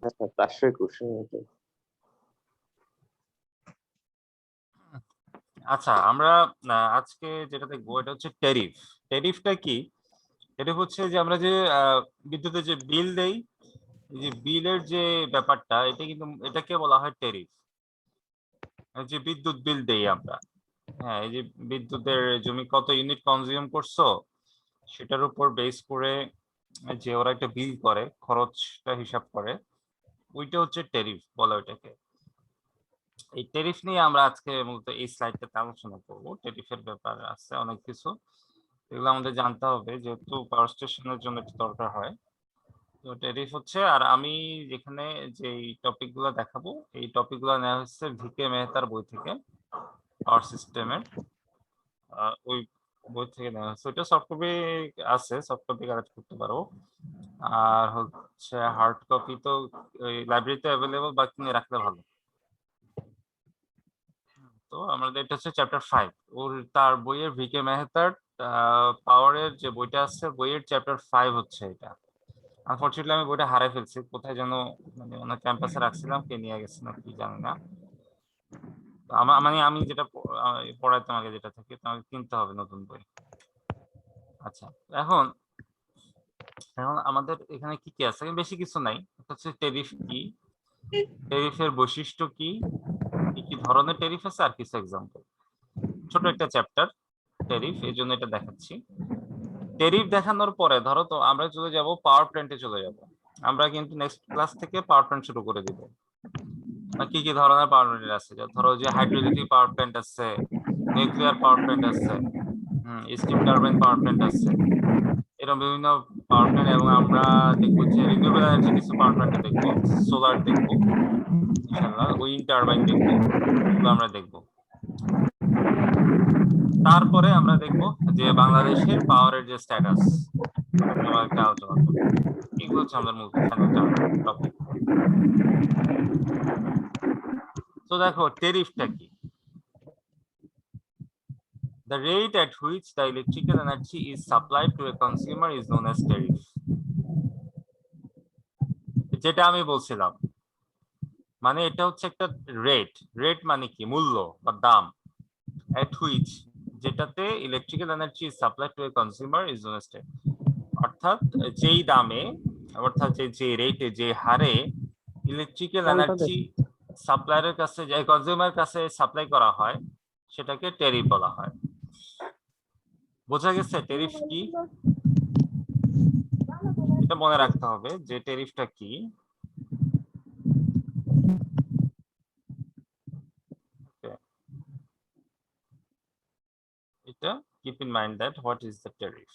আচ্ছা, 521 মিনিট। আচ্ছা, আমরা আজকে যেটা দেখবো এটা হচ্ছে ট্যারিফ। ট্যারিফটা কি? ট্যারিফ হচ্ছে যে আমরা যে বিদ্যুতের যে বিল দেই, এই যে বিলের যে ব্যাপারটা, এটা কিন্তু এটাকে বলা হয় ট্যারিফ। যে বিদ্যুৎ বিল দেই আমরা, হ্যাঁ, এই যে বিদ্যুতের জমি কত ইউনিট কনজিউম করছো সেটার উপর বেস করে যে ওরা একটা বিল করে, খরচটা হিসাব করে, ওইটা হচ্ছে ট্যারিফ বলে ওইটাকে। এই ট্যারিফ নিয়ে আমরা আজকে মূলত এই স্লাইডটাতে আলোচনা করব। ট্যারিফের ব্যাপারে আছে অনেক কিছু, এগুলো আমাদের জানতে হবে যেহেতু পাওয়ার স্টেশনের জন্য এটা দরকার হয়। তো ট্যারিফ হচ্ছে, আর আমি যেখানে যে টপিকগুলো দেখাবো এই টপিকগুলো নেওয়া হচ্ছে ভিকে মেহতার বই থেকে, পাওয়ার সিস্টেমের ওই বই থেকে নেওয়া হচ্ছে। ওইটা সফট কপি আছে, সফট কপি কালেক্ট করতে পারো। আর হচ্ছে হার্ড কপি তো ওই লাইব্রেরিতে অ্যাভেলেবল বা কিনে রাখলে ভালো। তো আমাদের এটা হচ্ছে চ্যাপ্টার 5, ওর তার বইয়ের ভিকে মেহতার পাওয়ারের যে বইটা আছে, বইয়ের চ্যাপ্টার 5 হচ্ছে এটা। আনফরচুনেটলি আমি বইটা হারাই ফেলছি, কোথায় যেন মানে ওনার ক্যাম্পাসে রাখছিলাম, কে নিয়ে গেছে না কি জানি না। তো মানে আমি যেটা পড়াইতাম আগে যেটা থেকে, তো আমাকে কিনতে হবে নতুন বই। আচ্ছা, এখন এখন আমাদের এখানে কি কি আছে? বেশি কিছু নাই। হচ্ছে ট্যারিফ কি, ট্যারিফের বৈশিষ্ট্য কি, কি কি ধরনের ট্যারিফ আছে, আর কিছু এক্সাম্পল। ছোট একটা চ্যাপ্টার ট্যারিফ, এই জন্য এটা দেখাচ্ছি। ট্যারিফ দেখানোর পরে ধরো তো আমরা চলে যাব পাওয়ার প্ল্যান্টে চলে যাব। আমরা কিন্তু নেক্সট ক্লাস থেকে পাওয়ার প্ল্যান্ট শুরু করে দিব। কি কি ধরনের পাওয়ার প্ল্যান্ট আছে, ধরো যে হাইড্রোইলেকট্রিক পাওয়ার প্ল্যান্ট আছে, নিউক্লিয়ার পাওয়ার প্ল্যান্ট আছে, স্টিম টারবাইন পাওয়ার প্ল্যান্ট আছে, এরকম বিভিন্ন পাওয়ার প্ল্যান্ট। এবং আমরা দেখবো যে রিনিউয়েবল এনার্জি কিছু পাওয়ার প্ল্যান্ট দেখবো, সোলার দেখবো, ইনশাআল্লাহ উইন্ড টারবাইন দেখবো, এগুলো আমরা দেখবো। তারপরে আমরা দেখবো যে বাংলাদেশের পাওয়ারের যে স্ট্যাটাস, আমরা একটা আলোচনা করবো। এগুলো হচ্ছে আমাদের মূল ফাইনাল টপিক। তো দেখো ট্যারিফটা কি। The rate at which the electrical energy is supplied to a consumer is known as tariff. যেটা আমি বলছিলাম, মানে এটা হচ্ছে একটা রেট। রেট মানে কি? মূল্য বা দাম। at which, যেটাতে electrical energy is supplied to a consumer is known as tariff. অর্থাৎ যেই দামে, অর্থাৎ যে রেটে, যে হারে ইলেকট্রিক্যাল এনার্জি সাপ্লায়ারের কাছে, যে কনজিউমার কাছে সাপ্লাই করা হয়, সেটাকে ট্যারিফ বলা হয়। বোঝা গেছে ট্যারিফ কি? এটা মনে রাখতে হবে যে ট্যারিফটা কি। এটা keep in mind that what is the tariff.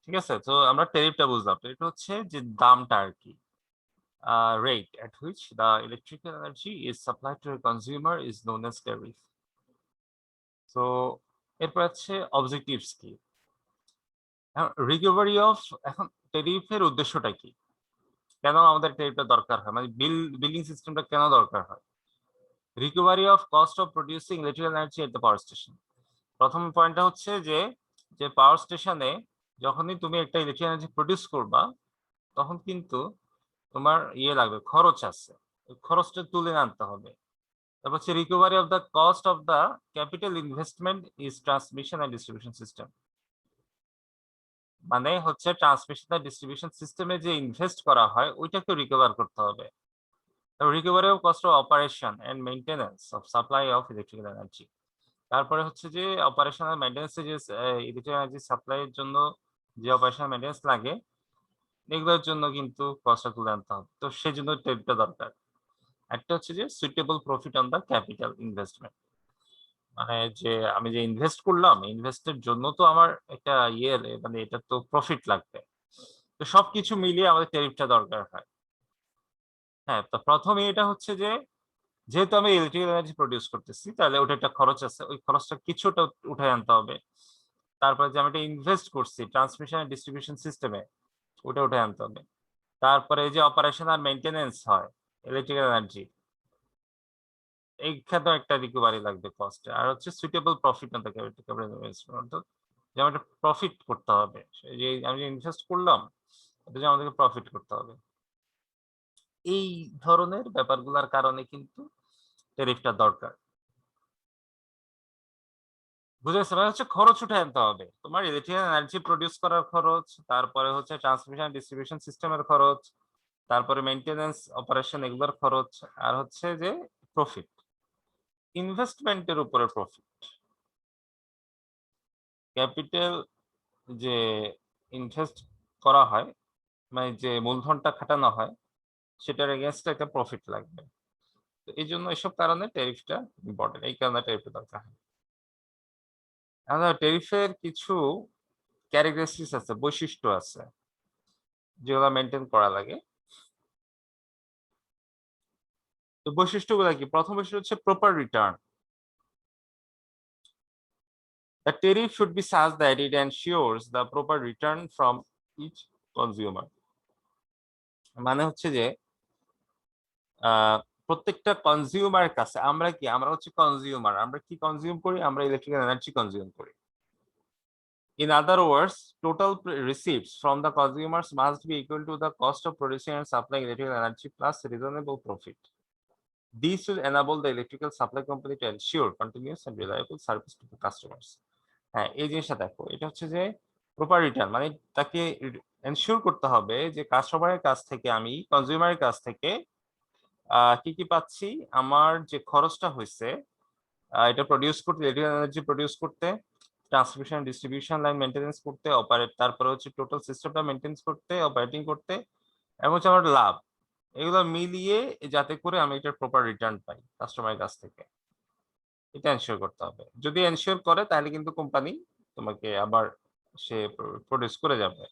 ঠিক আছে, তো আমরা ট্যারিফটা বুঝলাম। এটা হচ্ছে যে দামটা আর কি। Rate at which the electrical energy is supplied to a consumer is known as tariff. তো এরপর আছে অবজেক্টিভস কি। রিকভারি অফ, এখন ট্যারিফের উদ্দেশ্যটা কি? কেন আমাদের ট্যারিফটা দরকার হয়, মানে বিলিং সিস্টেমটা কেন দরকার হয়? Recovery of cost of producing electrical energy at the power station. প্রথম পয়েন্টটা হচ্ছে যে যে পাওয়ার স্টেশনে যখনই তুমি একটা ইলেকট্রিক এনার্জি প্রডিউস করবা, তখন কিন্তু তোমার লাগবে, খরচ আছে, ওই খরচটা তুলে আনতে হবে। তারপর হচ্ছে recovery of the cost of the capital investment is transmission and distribution system. মানে হচ্ছে ট্রান্সমিশন আর ডিস্ট্রিবিউশন সিস্টেমে যে ইনভেস্ট করা হয় ওইটাকে রিকভার করতে হবে। Recovery of cost of operation and maintenance of supply of electrical energy. তারপরে হচ্ছে যে অপারেশন আর মেইনটেনেন্স, যে ইলেকট্রিক এনার্জি সাপ্লাইয়ের জন্য যে অপারেশন মেইনটেনেন্স লাগে, এগুলোর জন্য কিন্তু কস্টটা তুলে আনতে হবে। তো সেই জন্য ট্যারিফটা দরকার। একটা হচ্ছে যে suitable profit on the capital investment, মানে যে আমি যে ইনভেস্ট করলাম, ইনভেস্টের জন্য তো আমার একটা মানে এটা তো প্রফিট লাগবে। তো সবকিছু মিলিয়ে আমাদের ট্যারিফটা দরকার হয়। হ্যাঁ, তো প্রথমে এটা হচ্ছে যে যেহেতু আমি ইলেকট্রিক্যাল এনার্জি প্রডিউস করতেছি, তাহলে ওটা একটা খরচ আছে, ওই খরচটা কিছুটা উঠে আনতে হবে। তারপরে যে আমি এটা ইনভেস্ট করছি ট্রান্সমিশন এন্ড ডিস্ট্রিবিউশন সিস্টেমে, ওটা উঠে আনতে হবে। তারপরে এই যে অপারেশন আর মেইনটেনেন্স হয় ইলেকট্রিক্যাল এনার্জি, এইখানেও একটা রিকভারি লাগবে কস্টে। আর হচ্ছে suitable profit on the capital অর্থাৎ যে আমার একটা প্রফিট করতে হবে। সেই যে আমি যে ইনভেস্ট করলাম, এটা যে আমাদেরকে প্রফিট করতে হবে। এই ধরনের ব্যাপারগুলার কারণে কিন্তু ট্যারিফটা দরকার। বুঝা গেছে? মানে হচ্ছে খরচ উঠায় আনতে হবে। তোমার ইলেকট্রিক্যাল এনার্জি প্রোডিউস করার খরচ, তারপরে হচ্ছে ট্রান্সমিশন ডিস্ট্রিবিউশন সিস্টেমের খরচ, তারপরে মেইনটেন্যান্স অপারেশন এগুলোর খরচ, আর হচ্ছে যে প্রফিট। ইনভেস্টমেন্টের উপরে প্রফিট। ক্যাপিটাল যে ইনভেস্ট করা হয়, মানে যে মূলধনটা খাটানো হয়, সেটার এগেইনস্ট একটা প্রফিট লাগবে। তো এইজন্য এসব কারণে ট্যারিফটা ইম্পোর্টেন্ট। এই কারণে ট্যারিফটা দরকার হয়। এখন ট্যারিফের কিছু ক্যারেক্টারিস্টিক্স আছে, বৈশিষ্ট্য আছে, যেগুলা মেইনটেইন করা লাগে। তো বৈশিষ্ট্যগুলা কি? প্রথম বৈশিষ্ট্য হচ্ছে proper return. The tariff should be such that it ensures the proper return from each consumer. মানে হচ্ছে যে আ প্রত্যেকটা কনজিউমার কাছে আমরা কি? আমরা হচ্ছে কনজিউমার। আমরা কি কনজিউম করি? আমরা ইলেকট্রিক্যাল এনার্জি কনজিউম করি। In other words, total receipts from the consumers must be equal to the cost of producing and supplying electrical energy plus reasonable profit. This will enable the electrical supply company to ensure continuous and reliable service to the customers. হ্যাঁ, এই জিনিসটা দেখো। এটা হচ্ছে যে proper return মানে তাকে ensure করতে হবে যে কাস্টমারের কাছ থেকে আমি কনজিউমারের কাছ থেকে কি পাচ্ছি? আমার যে খরচটা হইছে এটা প্রোডিউস করতে, ইলেকট্রিক্যাল এনার্জি প্রোডিউস করতে, ট্রান্সমিশন ডিস্ট্রিবিউশন লাইন মেইনটেন্যান্স করতে, তারপরে হচ্ছে টোটাল সিস্টেমটা মেইনটেন্যান্স করতে, অপারেটিং করতে এবং হচ্ছে আমার লাভ। এগুলো মিলিয়ে যাতে করে আমি এটার প্রপার রিটার্ন পাই কাস্টমারের কাছ থেকে। এটা এনশিওর করতে হবে। যদি এনশিওর করে তাহলে কিন্তু কোম্পানি তোমাকে আবার সে প্রোডিউস করে যাবে।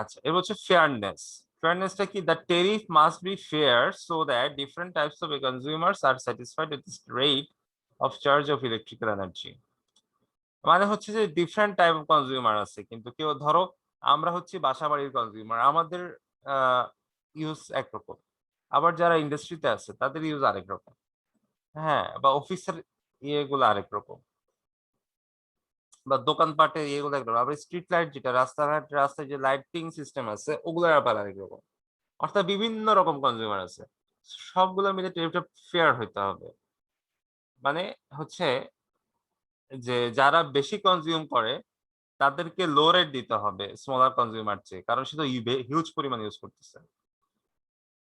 আচ্ছা, এবার হচ্ছে ফেয়ারনেস। ফেয়ারনেসটা কি? The tariff must be fair so that different types of consumers R satisfied with this rate of charge of electrical energy. মানে হচ্ছে যে ডিফারেন্ট টাইপ অফ কনজিউমার আছে। কিন্তু কেউ ধরো আমরা হচ্ছি বাসাবাড়ির কনজিউমার। আমাদের আ ইউজ একরকম। আবার যারা ইন্ডাস্ট্রিতে আছে তাদের ইউজ আরেক রকম। হ্যাঁ? বা অফিসের ইয়েগুলো আরেক রকম। বা দোকানপাটের ইয়েগুলো একরকম। আবার স্ট্রিট লাইট যেটা রাস্তায় যে লাইটিং সিস্টেম আছে ওগুলোর আবার আরেক রকম। অর্থাৎ বিভিন্ন রকম কনজিউমার আছে। সবগুলো মিলে টেরিফটা ফেয়ার হইতে হবে। মানে হচ্ছে যে যারা বেশি কনজিউম করে তাদেরকে লো রেট দিতে হবে স্মলার কনজিউমার চেয়ে। কারণ সে তো হিউজ পরিমাণ ইউজ করতেছে।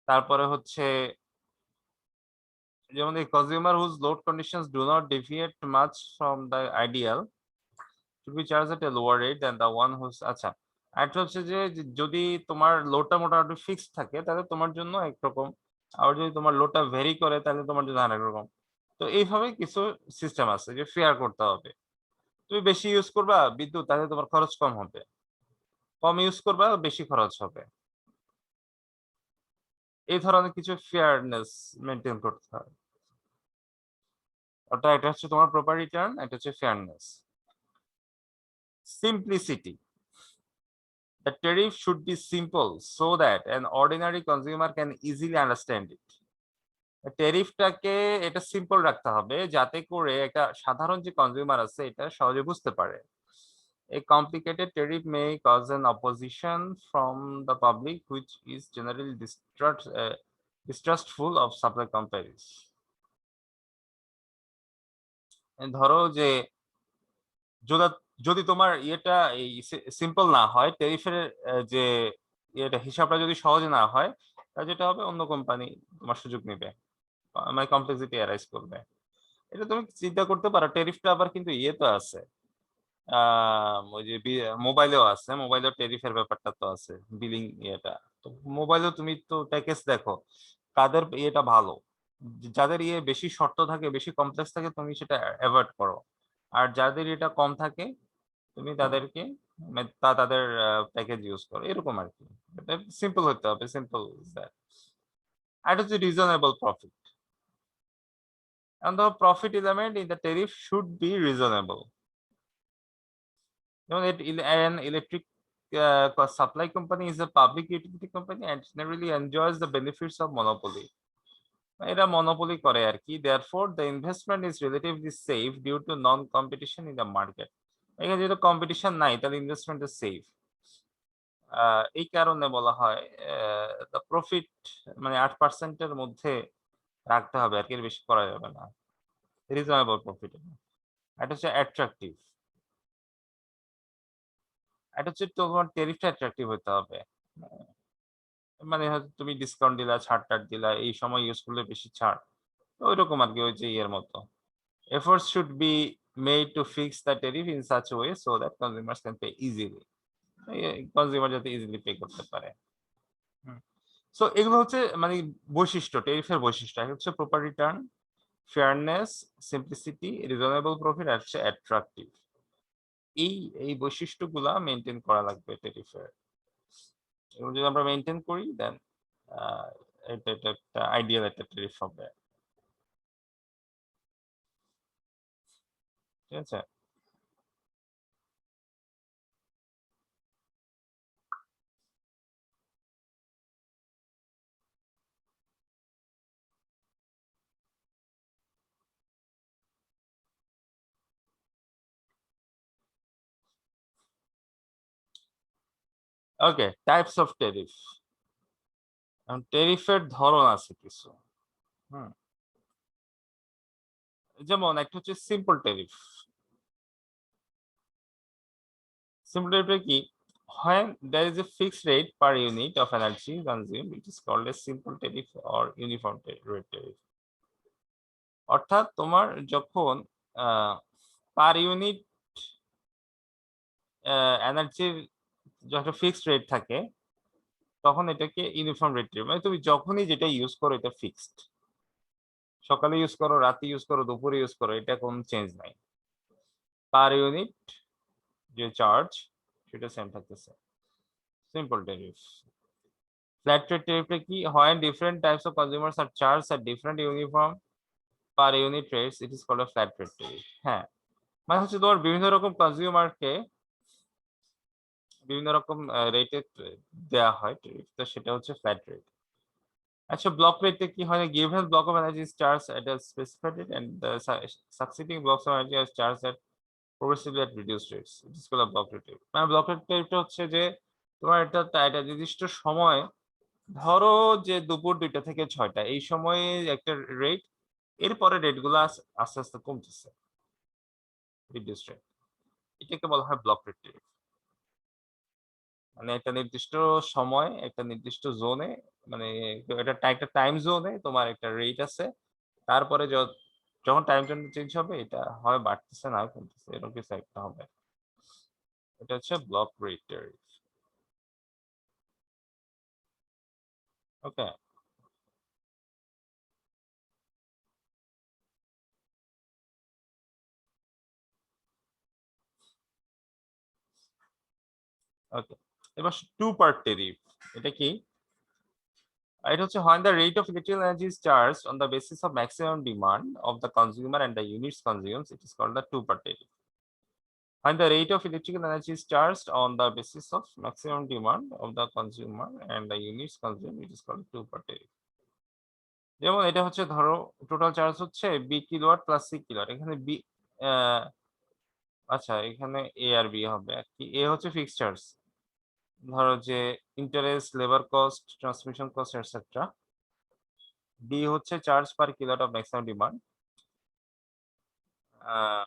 তারপরে হচ্ছে যেমন এই consumer whose load conditions do not deviate much from the ideal should be charged at a lower rate than the one who's আচ্ছা। আরেকটা হচ্ছে যে যদি তোমার লোডটা মোটামুটি ফিক্সড থাকে তাহলে তোমার জন্য একরকম। আবার যদি তোমার লোডটা ভেরি করে তাহলে তোমার জন্য আরেক রকম। তো এইভাবে কিছু সিস্টেম আছে যে ফেয়ার করতে হবে। তুমি বেশি ইউজ করবা বিদ্যুৎ তাহলে তোমার খরচ কম হবে। কম ইউজ করবা বেশি খরচ হবে। এই ধরনের কিছু ফেয়ারনেস মেইনটেইন করতে হয়। অর্থাৎ এটা হচ্ছে তোমার প্রপার রিটার্ন, এটা হচ্ছে fairness. Simplicity. The tariff should be simple so that an ordinary consumer can easily understand it. ট্যারিফটাকে এটা সিম্পল রাখতে হবে যাতে করে একটা সাধারণ যে কনজিউমার আছে এটা সহজে বুঝতে পারে। A complicated tariff may cause an opposition from the public which is generally distrustful of supply companies. ধরো যে যোদা যদি তোমার ইয়েটা এই সিম্পল না হয়, ট্যারিফের যে ইয়েটা হিসাবটা যদি সহজে না হয়, তাহলে যেটা হবে অন্য কোম্পানি তোমার সুযোগ নিবে। মানে কমপ্লেক্সিটি অ্যারাইজ করবে। এটা তুমি চিন্তা করতে পারো। ট্যারিফটা আবার কিন্তু ইয়েতে আছে। ওই যে মোবাইলেও আছে। মোবাইলেও ট্যারিফের ব্যাপারটা তো আছে। বিলিং ইয়েটা। তো মোবাইলেও তুমি তো প্যাকেজ দেখো। কাদের ইয়েটা ভালো। যাদের ইয়ে বেশি শর্ত থাকে, বেশি কমপ্লেক্স থাকে তুমি সেটা এভয়েড করো। আর যাদের এটা কম থাকে তুমি তাদেরকে মানে তাদের প্যাকেজ ইউজ করো। এরকম আরকি। এটা সিম্পল হতে হবে। Simple is that. আর এটা হচ্ছে reasonable profit. And the profit element in the tariff should be reasonable. You know, an electric supply company is a public utility company and generally enjoys the benefits of monopoly. এরা monopoly করে আর কি। therefore the investment is relatively safe due to non competition in the market। এখানে যেহেতু competition নাই তাহলে investment safe. এই কারণে বলা হয় দ্য প্রফিট মানে 8% এর মধ্যে রাখতে হবে আর কি, এর বেশি করা যাবে না। Reasonable profit. এটা হচ্ছে অ্যাট্রাকটিভ। এটা হচ্ছে তোমার টেরিফটা অ্যাট্রাকটিভ হতে হবে। মানে হয়তো তুমি ডিসকাউন্ট দিলা, ছাড়-টাড় দিলা, এই সময় ইউজ করলে বেশি ছাড়। ঐরকম আরকি ওই যে ইয়ের মতো। Efforts should be made to fix the tariff in such a way so that consumers can pay easily। Consumer যাতে ইজিলি পে করতে পারে। হুম। সো এগুলো হচ্ছে মানে বৈশিষ্ট্য, টেরিফের বৈশিষ্ট্য। এক হচ্ছে proper return, fairness, simplicity, reasonable profit আর হচ্ছে অ্যাট্রাকটিভ। এই বৈশিষ্ট্যগুলা মেইনটেইন করা লাগবে টেরিফের। এগুলো যদি আমরা মেইনটেইন করি দেন আ এটা একটা আইডিয়াল একটা টেরিফ হবে। ঠিক আছে? ওকে, টাইপস অফ টেরিফ। এখন টেরিফের ধরন আছে কিছু। হুম? যেমন একটা হচ্ছে সিম্পল টেরিফ। সিম্পল টেরিফটা কি? When there is a fixed rate per unit of energy consumed, it is called a simple tariff or uniform rate tariff। অর্থাৎ তোমার যখন আ পার ইউনিট এনার্জির যখন ফিক্সড রেট থাকে, তখন এটাকে ইউনিফর্ম রেট tariff, মানে তুমি যখনই যেটা ইউজ করো এটা ফিক্সড। সকালে ইউজ করো, রাতে ইউজ করো, দুপুরে ইউজ করো, এটা কোন চেঞ্জ নাই। পার ইউনিট যে চার্জ সেটা সেম থাকতেছে। Simple tariff. ফ্ল্যাট রেট টেরিফটা কি? When different types of consumers are charged at different uniform per unit rates, it is called a flat rate tariff। হ্যাঁ, মানে হচ্ছে তোমার বিভিন্ন রকম কনজিউমারকে বিভিন্ন রকম রেটে দেয়া হয় টেরিফ। তো সেটা হচ্ছে ফ্ল্যাট রেট। আচ্ছা, ব্লক রেটে কি হয়? Given block of energy is charged at a specified rate and the succeeding blocks of energy are charged at progressively at reduced rates, it is called a block rate tariff। মানে block rate টেরিফটা হচ্ছে যে তোমার একটা নির্দিষ্ট সময়, ধরো যে দুপুর ২টা থেকে ৬টা এই সময়ে একটা রেট, এরপরে রেট গুলা আস্তে, আস্তে কমতেছে। Reduce rate. এটাকে বলা হয় ব্লক রেট টেরিফ। মানে একটা নির্দিষ্ট সময়, একটা নির্দিষ্ট জোনে, মানে একটা টাইম জোনে তোমার একটা রেট আছে। তারপরে যখন টাইম জোন চেঞ্জ হবে এটা হয় বাড়তেছে না হয় কমতেছে। এরকম কিছু একটা হবে। এটা হচ্ছে ব্লক রেট টেরিফ। ওকে? ওকে। এবার 2 পার্ট টেরিফ। এটা কি? এটা হচ্ছে when the rate of electrical energy is charged on the basis of maximum demand of the consumer and the units consumed, it is called the two-part tariff। When the rate of electrical energy is charged on the basis of maximum demand of the consumer and the units consumed, it is called two-part tariff। যেমন এটা হচ্ছে ধরো total charge হচ্ছে B kilowatt plus C kilowatt. এখানে B ah, আচ্ছা এখানে এ আর B হবে আর কি। এ হচ্ছে ফিক্সড চার্জ, ধরো যে interest, labour cost, transmission cost etcetera. B হচ্ছে charge per kilowatt of maximum demand. Ah,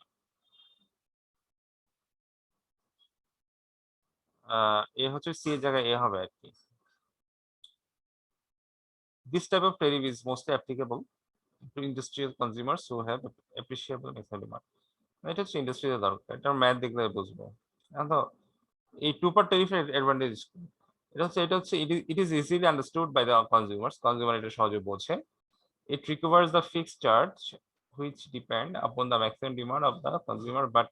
A হচ্ছে সি এর জায়গায় এ হবে আর কি। This type of tariff is mostly applicable to industrial consumers who have appreciable maximum demand। এটা হচ্ছে ইন্ডাস্ট্রিতে দরকার। এটার ম্যাথ দেখলে বুঝবো। এখন তো এই টু পার্ট ট্যারিফের অ্যাডভান্টেজ, এটা হচ্ছে it is easily understood by the consumers। Consumer এটা সহজে বোঝে। It recovers the fixed charge which depend upon the maximum demand of the consumer but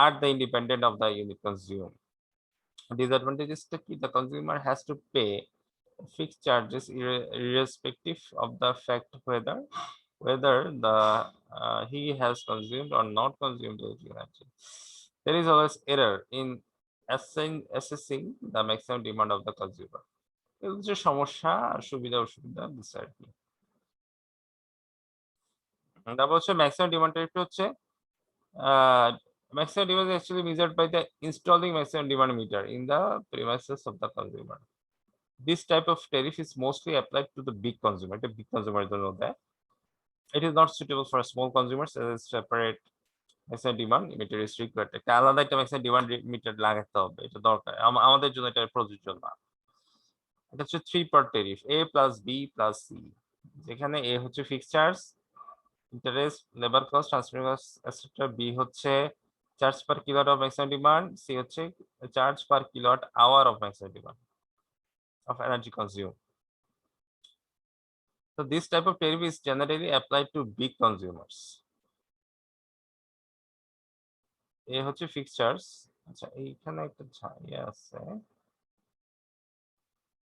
at the independent of the unit consumed। Disadvantage is that the consumer has to pay fixed charges irrespective of the fact whether he has consumed or not consumed electric energy। There is always error in assessing the maximum demand of the consumer। এগুলো হচ্ছে সমস্যা আর সুবিধা অসুবিধা দিচ্ছে আর কি। তারপর হচ্ছে maximum demand rate হচ্ছে maximum demand is actually measured by the installing maximum demand meter in the premises of the consumer. This type of tariff is mostly applied to the big consumer. The big consumer don't know that. It is not suitable for small consumers as a separate maximum demand meter is required. একটা আলাদা একটা maximum demand meter লাগাতে হবে, এটা দরকার। আমাদের জন্য এটা প্রযোজ্য না। এটা হচ্ছে 3 part tariff, A plus B plus C, যেখানে A হচ্ছে fixed charge, interest, labour cost, transfer cost etcetera. B হচ্ছে charge per kilowatt of maximum demand. C হচ্ছে charge per kilowatt hour of maximum demand of energy consumed. So this type of tariff is generally applied to big consumers. এ হচ্ছে fixed charge. আচ্ছা, এইখানে একটা ইয়ে আছে,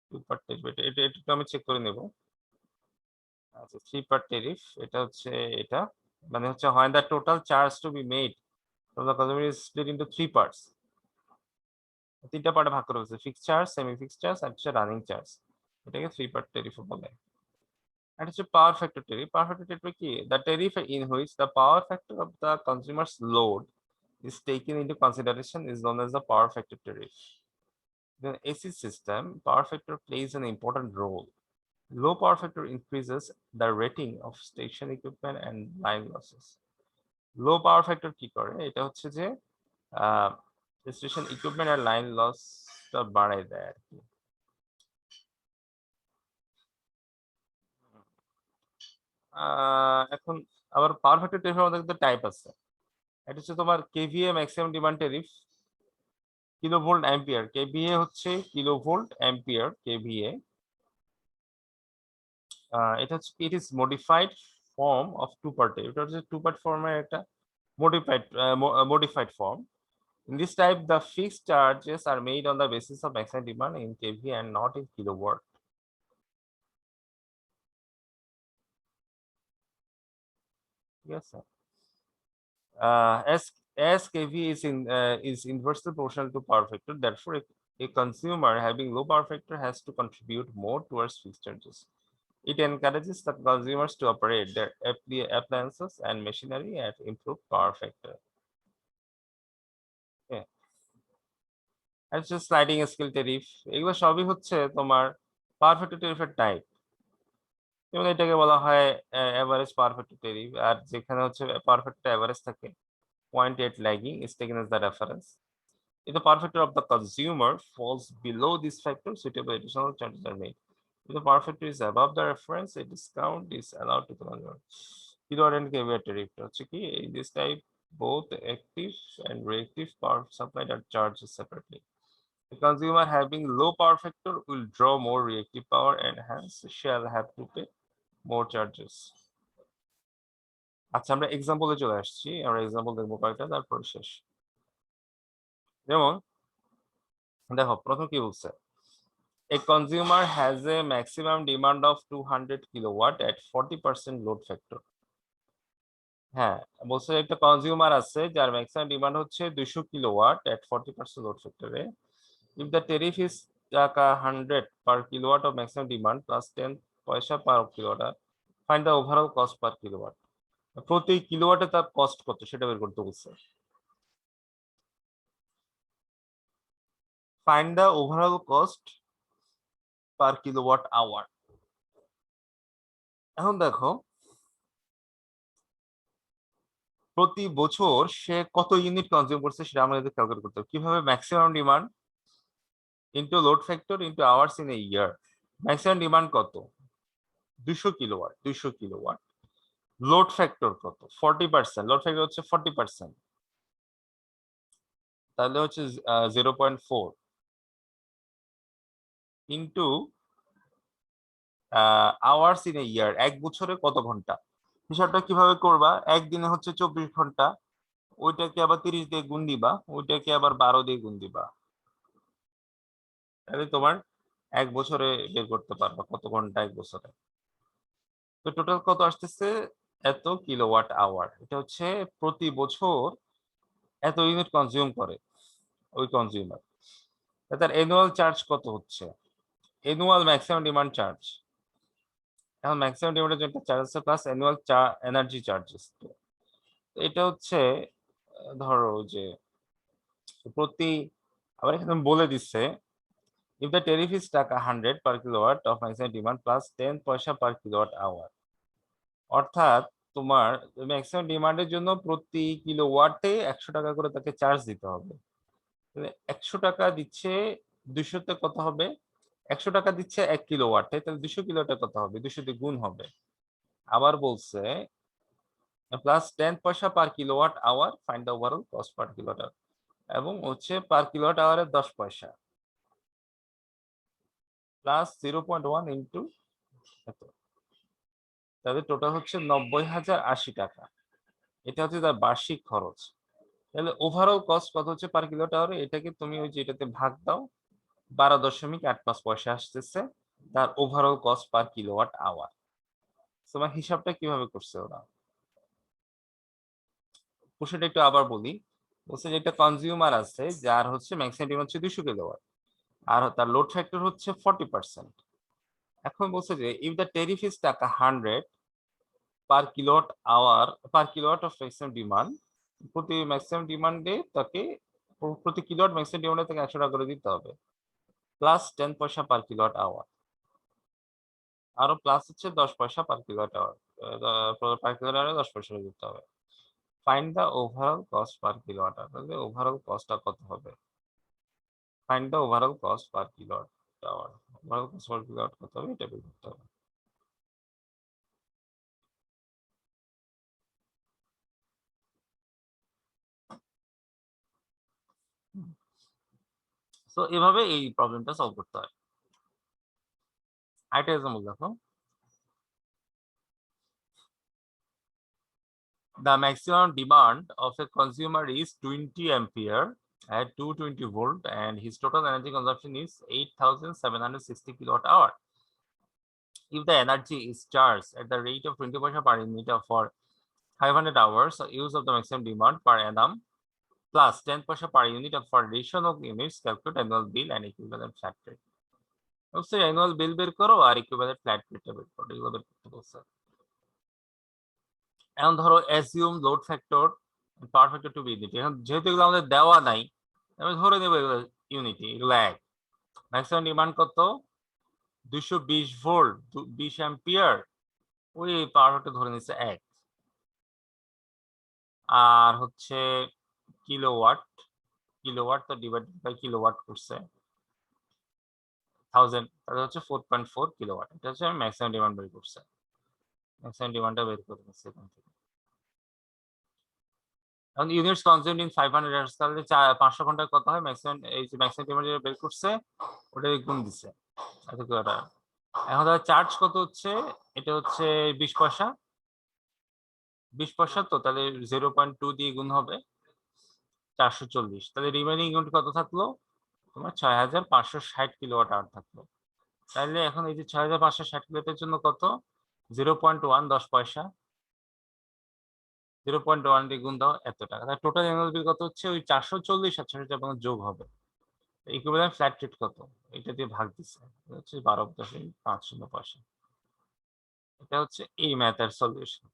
two part tariff, এটা একটু আমি চেক করে নেব। আচ্ছা, থ্রি পার্ট টেরিফ, এটা হচ্ছে এটা মানে হচ্ছে when the total charge to be made from the consumer is split into three parts, তিনটা পার্টে ভাগ করা হয়েছে, fixed charge, semi fixed charge আর হচ্ছে রানিং চার্জ। এটাকে থ্রি পার্ট টেরিফ বলে। আর হচ্ছে power factor tariff. Power factor tariff কি? The tariff in which the power factor of the consumer's load is taken into consideration is known as the power factor tariff. In the AC system, power factor plays an important role. Low power factor increases the rating of station equipment and line losses. Low power factor কি করে? এটা হচ্ছে যে station equipment আর line লসটা বাড়ায় দেয় আর কি। এখন আবার পাওয়ার ফ্যাক্টর টেরিফের মধ্যে কিন্তু টাইপ আছে। এটা হচ্ছে তোমার KVA maximum demand tariff, kilovolt ampere. KVA হচ্ছে কিলোভোল্ট অ্যাম্পিয়ার, কেভিএ। এটা হচ্ছে it is modified form of two part. এটা হচ্ছে টু পার্ট ফর্মের একটা modified form. In this type, the fixed charges are made on the basis of maximum demand in kVA and not in kilowatt. Yes, sir. As kVA is inversely proportional to power factor, therefore a consumer having low power factor has to contribute more towards fixed charges. It encourages the consumers to operate their appliances and machinery at improved power factor. Okay. আর হচ্ছে sliding scale tariff. এগুলো সবই হচ্ছে তোমার power factor টেরিফের type. যেমন এটাকে বলা হয় average পাওয়ার factor tariff, আর যেখানে হচ্ছে পাওয়ার ফ্যাক্টর এভারেজ থাকে 0.8 lagging is taken as the reference. If the power factor of the consumer falls below this factor, suitable additional charges are made. If the power factor is above the reference, a discount is allowed to the consumer. Kilowatt and kVA tariff হচ্ছে কি, in this type both active and reactive power supplied are charged separately. The consumer having low power factor will draw more reactive power and hence shall have to pay more charges. আচ্ছা, আমরা এক্সাম্পলে চলে আসছি। আমরা example দেখবো কয়েকটা, তারপর শেষ। যেমন দেখো, প্রথম কি বলছে, a consumer has a maximum demand of 200 kilowatt at 40% load factor. হ্যাঁ, বলছে একটা কনজিউমার আছে যার ম্যাক্সিমাম ডিমান্ড হচ্ছে 200 কিলোওয়াট at 40% লোড ফ্যাক্টরে। If the tariff is টাকা 100 per kilowatt of maximum demand plus 10 পয়সা per kilowatt, find the overall cost per kilowatt. প্রতি কিলোওয়াটে তার কস্ট কত সেটা বের করতে বলছে। Find the overall cost per kilowatt hour. এখন দেখো, প্রতি বছর সে কত ইউনিট কনজিউম করছে সেটা আমাদের ক্যালকুলেট করতে হবে। কিভাবে? Maximum demand into load factor into hours in a year. Maximum demand কত? 200 কিলোওয়াট। 200 কিলোওয়াট। লোড ফ্যাক্টর কত? 40%। লোড ফ্যাক্টর হচ্ছে 40%, তাহলে হচ্ছে 0.4 ইনটু আওয়ার্স ইন এ ইয়ার, এক বছরে কত ঘন্টা। হিসাবটা কিভাবে করবা? একদিনে হচ্ছে 24 ঘন্টা, ওইটাকে আবার 30 দিয়ে গুণ দিবা, ওইটাকে আবার 12 দিয়ে গুণ দিবা, তাহলে তোমার এক বছরে বের করতে পারবা কত ঘন্টা এক বছরে। তো টোটাল কত আসতেছে? এত কিলোওয়াট আওয়ার। এটা হচ্ছে প্রতি বছর এত ইউনিট কনজিউম করে ওই কনজিউমার। তার অ্যানুয়াল চার্জ কত হচ্ছে? অ্যানুয়াল ম্যাক্সিমাম ডিমান্ড চার্জ এখন ম্যাক্সিমাম ডিমান্ডের জন্য চার্জ আছে প্লাস অ্যানুয়াল এনার্জি চার্জেস। এটা হচ্ছে ধরো যে প্রতি, আবার এখানে বলে দিচ্ছে if the tariff is টাকা 100 per kilowatt of maximum demand plus 10 পয়সা per kilowatt hour, অর্থাৎ তোমার ম্যাক্সিমাম ডিমান্ডের জন্য প্রতি কিলোওয়াটে 100 টাকা করে তাকে চার্জ দিতে হবে। 100 টাকা দিচ্ছে 200 তে কত হবে? 100 টাকা দিচ্ছে 1 কিলোওয়াটে, তাহলে 200 কিলোওয়াটে কত হবে? 200 দিয়ে গুণ হবে। আবার বলছে প্লাস 10 পয়সা per kilowatt hour, find the overall cost per kilowatt hour, এবং হচ্ছে পার কিলোওয়াট আওয়ারে 10 পয়সা প্লাস 0.1 ইন্টু এত, তাহলে টোটাল হচ্ছে 90,080 টাকা। এটা হচ্ছে তার বার্ষিক খরচ। তাহলে ওভারঅল কস্ট কত হচ্ছে পার কিলোওয়াট আওয়ারে? এটাকে তুমি ওই যে এটাতে ভাগ দাও, 12.85 পয়সা আসতেছে তার overall cost per kilowatt hour. তোমার হিসাবটা কিভাবে করছে ওরা? প্রশ্নটা একটু আবার বলি। বলছে যে একটা কনজিউমার আছে যার হচ্ছে ম্যাক্সিমাম ডিমান্ড হচ্ছে 200 কিলোওয়াট, আর তার লোড ফ্যাক্টর হচ্ছে 40%। এখন বলছে যে ইফ দ্য টেরিফ ইজ টাকা 100 per kilowatt hour per kilowatt of maximum demand, প্রতি ম্যাক্সিমাম ডিমান্ডে তাকে প্রতি কিলোওয়াট ম্যাক্সিমাম ডিমান্ডে তাকে 100 টাকা করে দিতে হবে, প্লাস 10 পয়সা পার কিলোওয়াট আওয়ার, আরো প্লাস হচ্ছে 10 পয়সা per kilowatt hour, per kilowatt আওয়ারে 10 পয়সা দিতে হবে। Find the overall cost per kilowatt hour, তাহলে ওভারঅল কস্টটা কত হবে? Find the overall cost per kilowatt hour, overall cost per kilowatt কত হবে এটা বের করতে হবে। সো এভাবে এই প্রবলেমটা সলভ করতে হয়। আরেকটা এক্সাম্পল দেখো, the maximum demand of a consumer is 20 ampere at 220 volt and his total energy consumption is 8,760 kilowatt hour. If the energy is charged at the rate of 20 paisa per unit for 500 hours use of the maximum demand per annum plus 10 paisa per unit for addition of units, calculate annual bill and equivalent flat rate. অবশ্যই annual বিল বের করো আর equivalent flat রেটটা বের করো, এগুলো বের করতে বলছে। এখন ধরো assume load factor power factor to be unity, এখন যেহেতু এগুলো আমাদের দেওয়া নাই আমি ধরে নেবো এগুলো ইউনিটি, এগুলো এক। ম্যাক্সিমাম ডিমান্ড কত? 220 ভোল্ট, 20 অ্যাম্পিয়ার, ওই পাওয়ার ফ্যাক্টর ধরে নিচ্ছে এক। আর হচ্ছে কিলোওয়াট, কিলোওয়াট তো ডিভাইড বাই কিলোওয়াট করছে 1000, তাহলে হচ্ছে 4.4 কিলোওয়াট। এটা হচ্ছে আমি ম্যাক্সিমাম ডিমান্ড বের করছে, ম্যাক্সিমাম ডিমান্ডটা বের করে নিচ্ছে এখান থেকে। এখন ইউনিটস কনজিউমড ইন 500 আওয়ার্স, তাহলে 500 ঘন্টায় কত হয়? ম্যাক্সিমাম এই যে ম্যাক্সিমাম ডিমান্ড যেটা বের করছে ওটা গুণ দিছে এত কিলোটা। এখন তাহলে চার্জ কত হচ্ছে? এটা হচ্ছে 20 পয়সা, 20 পয়সা, তো তাহলে 0.2 দিয়ে গুণ হবে 440, তাহলে রিমেইনিং ইউনিট কত থাকলো? তোমার 6560 কিলোওয়াট আওয়ার থাকলো। তাহলে এখন এই যে 6560 কিলোওয়াটের জন্য কত? 0.1 10 পয়সা, 0.1 দিয়ে গুণ দাও এত টাকা। তাহলে টোটাল অ্যানুয়াল বিল কত হচ্ছে? ওই 440 আর 600 যোগ হবে। ইকুইভ্যালেন্ট ফ্ল্যাট রেট কত? এটা দিয়ে ভাগ দিচ্ছে, হচ্ছে 12.50 পয়সা। এটা হচ্ছে এই ম্যাথের সলিউশন।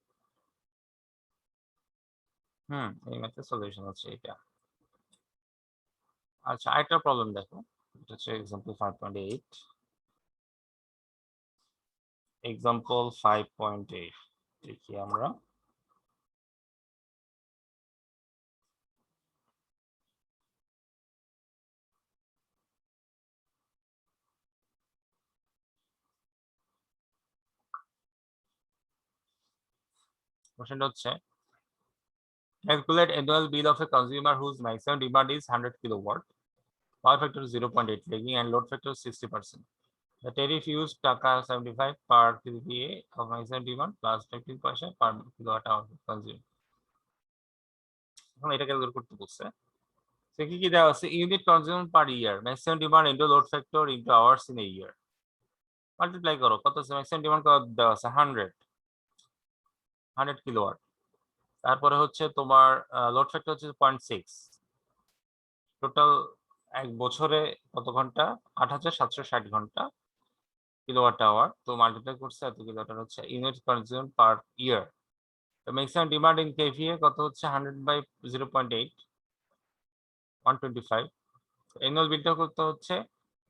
এই ম্যাথের সলিউশন হচ্ছে এটা। আচ্ছা, আরেকটা প্রবলেম দেখো, এটা হচ্ছে এক্সাম্পল 5.8। এক্সাম্পল 5.8 দেখি আমরা। কোশ্চেনটা হচ্ছে calculate annual bill of a consumer whose maximum demand is 100 kilowatt, power factor is 0.8 lagging and load factor is 60%. The tariff used টাকা 75 per kVA of maximum demand plus 15 পয়সা per kilowatt hour consumed. এখন এটা calculate করতে বলছে। সে কি দেওয়া আছে? Unit consume per year, maximum demand into load factor into hours in a year, multiply করো। কত আছে? ম্যাক্সিমাম ডিমান্ড কত দেওয়া আছে? 100 কিলোওয়াট। তারপরে হচ্ছে তোমার লোড ফ্যাক্টর হচ্ছে 0.6, টোটাল এক বছরে কত ঘন্টা? 8760 ঘন্টা। কিলোওয়াট আওয়ার, তো মাল্টিপ্লাই করছে এত কিলোওয়াট আওয়ার হচ্ছে ইউনিট কনজিউম পার ইয়ার। তো ম্যাক্সিমাম ডিমান্ড ইন কেভিএ কত হচ্ছে 100/0.8 125। অ্যানুয়াল বিলটা করতে হচ্ছে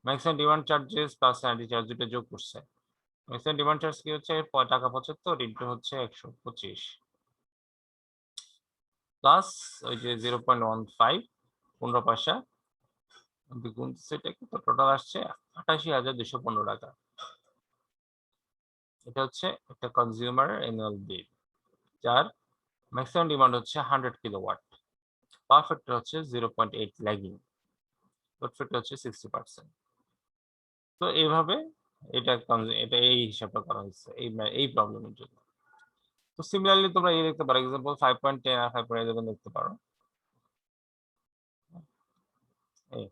maximum demand charges plus energy charge দুটো যোগ করছে। ম্যাক্সিমাম ডিমান্ড চার্জ কি হচ্ছে টাকা 75 ইন্টু হচ্ছে 125 প্লাস ওই যে 0.15 15 পয়সা গুণ সেটা তো টোটাল আসছে 88,215 টাকা। এটা হচ্ছে একটা কনজিউমার অ্যানুয়াল বিল, যার ম্যাক্সিমাম ডিমান্ড হচ্ছে 100 কিলোওয়াট, পাওয়ার ফ্যাক্টর হচ্ছে 0.8 ল্যাগিং, লোড ফ্যাক্টর হচ্ছে 60%। তো এইভাবে এটা এই হিসাবটা করা হয়েছে এই প্রবলেমের জন্য। তো সিমিলারলি তোমরা এই দেখতে পারো, এক্সাম্পল 5.10 আর 5.11 দেখতে পারো। এই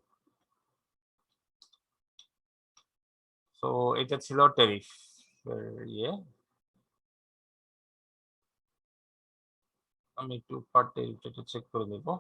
সো এটা ছিল ট্যারিফ ইয়ে। আমি একটু পার ট্যারিফটা চেক করে দেবো।